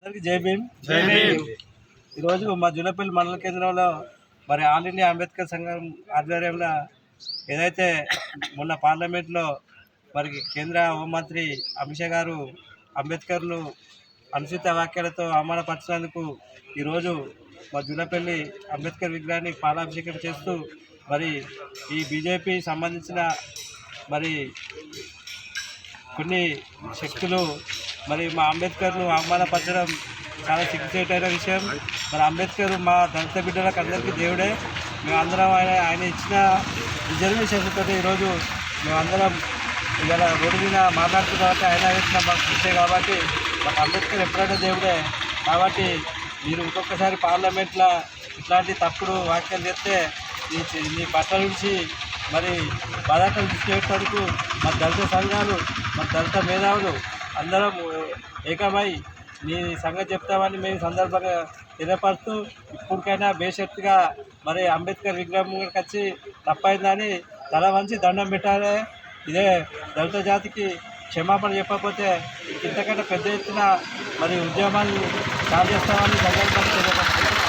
అందరికీ జై భీమ్. ఈరోజు మా జూలపల్లి మండల కేంద్రంలో మరి ఆల్ ఇండియా అంబేద్కర్ సంఘం ఆధ్వర్యంలో ఏదైతే మొన్న పార్లమెంట్లో మరి కేంద్ర హోంమంత్రి అమిత్ షా గారు అంబేద్కర్ను అనుచిత వ్యాఖ్యలతో అవమానపరిచినందుకు ఈరోజు మా జూలపల్లి అంబేద్కర్ విగ్రహాన్ని పాలాభిషేకం చేస్తూ మరి ఈ బీజేపీ సంబంధించిన మరి కొన్ని శక్తులు మరి మా అంబేద్కర్ను అవమానపరచడం చాలా సిగ్గుచేటైన విషయం. మరి అంబేద్కర్ మా దళిత బిడ్డలకు అందరికీ దేవుడే. మేమందరం ఆయన ఇచ్చిన రిజర్వేషన్తో ఈరోజు మేమందరం ఇవాళ రోడ్డు మీద మాట్లాడుతున్నాం కాబట్టి ఆయన వేసిన మాకు ఇచ్చే కాబట్టి మాకు అంబేద్కర్ ఎప్పుడైనా దేవుడే. కాబట్టి మీరు ఇంకొకసారి పార్లమెంట్లో ఇట్లాంటి తప్పుడు వ్యాఖ్యలు చేస్తే నీ బట్టల నుంచి మరి బాధాకలు తీసుకెళ్ళేందుకు మా దళిత సంఘాలు మా దళిత మేధావులు అందరం ఏకమై నీ సంగతి చెప్తామని మేము సందర్భంగా తెలియపరుస్తూ ఇప్పటికైనా బేషరతుగా మరి అంబేద్కర్ విగ్రహం వచ్చి తప్పైందని తల వంచి దండం పెట్టాలి. ఇదే దళిత జాతికి క్షమాపణ చెప్పకపోతే ఇంతకంటే పెద్ద ఎత్తున మరి ఉద్యమాలు స్టార్ట్ చేస్తామని సందర్భంగా తెలియపరుస్తున్నాం.